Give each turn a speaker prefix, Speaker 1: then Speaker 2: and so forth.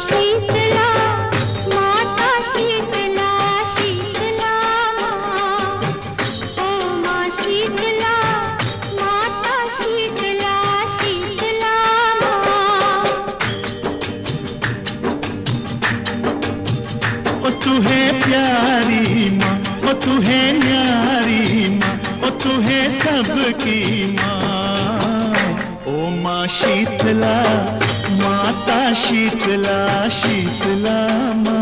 Speaker 1: शीतला माता शीतला शीतला माँ ओ माँ शीतला माता शीतला शीतला माँ।
Speaker 2: ओ तू है प्यारी माँ, ओ तू है न्यारी माँ, ओ तू है सबकी माँ। ओ माँ शीतला माता शीतला शीतला माँ।